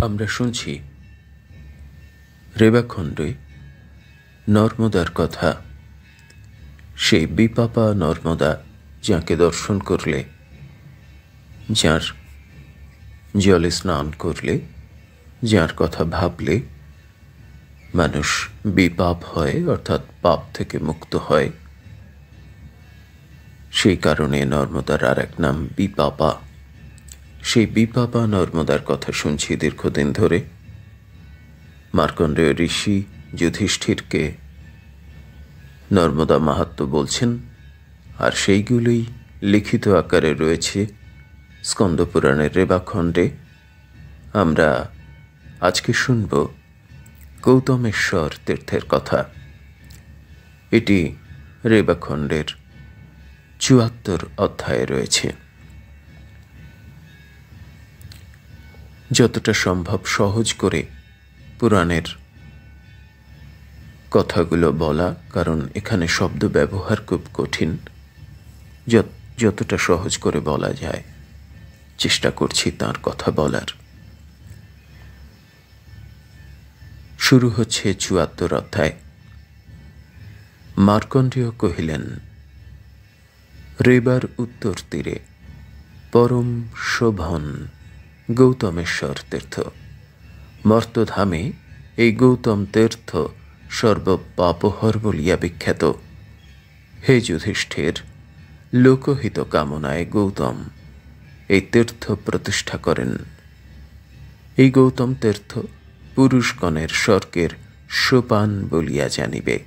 আমরা শুনছি রেবাখণ্ডে নর্মদার কথা। সেই বিপাপা নর্মদা, যাকে দর্শন করলে, যার জলে স্নান করলে, যার কথা ভাবলে মানুষ বিপাপ হয়, অর্থাৎ পাপ থেকে মুক্ত হয়। সেই কারণে নর্মদার আর এক নাম বিপাপা। সেই বিপাপা নর্মদার কথা শুনছি দীর্ঘদিন ধরে। মার্কণ্ডেয় ঋষি যুধিষ্ঠিরকে নর্মদা মাহাত্ম্য বলছেন, আর সেইগুলোই লিখিত আকারে রয়েছে স্কন্দপুরাণের রেবাখণ্ডে। আমরা আজকে শুনব গৌতমেশ্বর তীর্থের কথা। এটি রেবাখণ্ডের ৭৪ অধ্যায়ে রয়েছে। যতটা সম্ভব সহজ করে পুরাণের কথাগুলো বলা, কারণ এখানে শব্দ ব্যবহার খুব কঠিন। যতটা সহজ করে বলা যায় চেষ্টা করছি তার কথা বলার। শুরু হচ্ছে ৭৪ অধ্যায়। মার্কণ্ডেয় কহিলেন, রেবার উত্তর তীরে পরম শোভন গৌতমেশ্বর তীর্থ। মর্তধামে এই গৌতম তীর্থ সর্বপাপহর বলিয়া বিখ্যাত। হে যুধিষ্ঠির, লোকহিত কামনায় গৌতম এই তীর্থ প্রতিষ্ঠা করেন। এই গৌতম তীর্থ পুরুষগণের স্বর্গের সোপান বলিয়া জানিবে।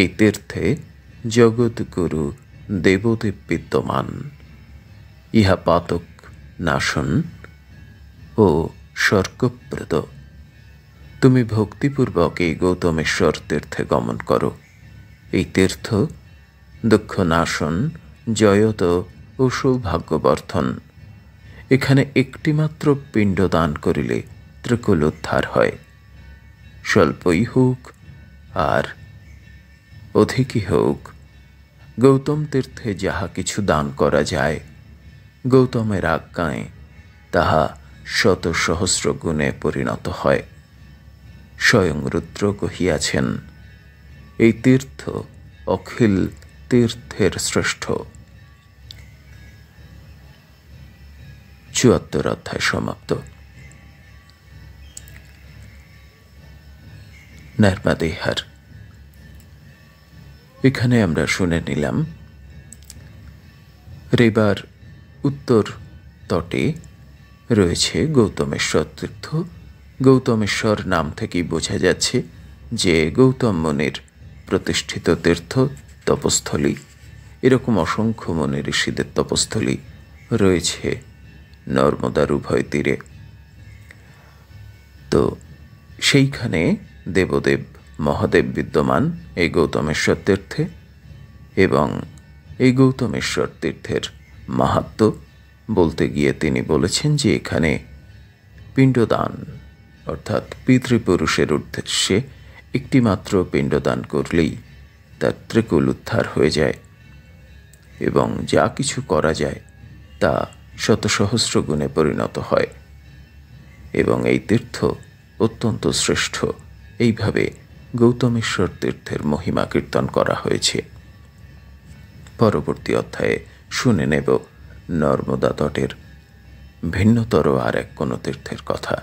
এই তীর্থে জগৎগুরু দেবদেব বিদ্যমান। ইহা পাতক নাশন ও স্বর্গপ্রদ। তুমি ভক্তিপূর্বক এই গৌতমেশ্বর তীর্থে গমন করো। এই তীর্থ দুঃখ নাশন, জয়ত ও সৌভাগ্যবর্ধন। এখানে একটিমাত্র পিণ্ড দান করিলে ত্রিকুল উদ্ধার হয়। স্বল্পই হোক আর অধিকই হোক, গৌতম তীর্থে যাহা কিছু দান করা যায়, গৌতমের আজ্ঞায় তাহা শত সহস্র গুণে পরিণত হয়। স্বয়ং রুদ্র কহিয়াছেন, এই তীর্থ অখিল তীর্থের শ্রেষ্ঠ। ৭৪ অধ্যায় সমাপ্ত। নর্মদেহার এখানে আমরা শুনে নিলাম রেবার উত্তর তটে রয়েছে গৌতমেশ্বর তীর্থ। গৌতমেশ্বর নাম থেকেই বোঝা যাচ্ছে যে গৌতম মুনির প্রতিষ্ঠিত তীর্থ, তপস্থলী। এরকম অসংখ্য মুনি ঋষিদের তপস্থলী রয়েছে নর্মদার উভয় তীরে। তো সেইখানে দেবদেব মহাদেব বিদ্যমান এই গৌতমেশ্বর তীর্থে। এবং এই গৌতমেশ্বর তীর্থের মাহাত্ম্য বলতে গিয়ে তিনি বলেছেন যে এখানে পিণ্ডদান, অর্থাৎ পিতৃপুরুষের উদ্দেশ্যে একটিমাত্র পিণ্ডদান করলেই তার ত্রিকুল উদ্ধার হয়ে যায়, এবং যা কিছু করা যায় তা শত সহস্র গুণে পরিণত হয়। এবং এই তীর্থ অত্যন্ত শ্রেষ্ঠ। এইভাবে গৌতমেশ্বর তীর্থের মহিমা কীর্তন করা হয়েছে। পরবর্তী অধ্যায়ে শুনে নেব নর্মদা তটের ভিন্নতর আর এক কোনো তীর্থের কথা।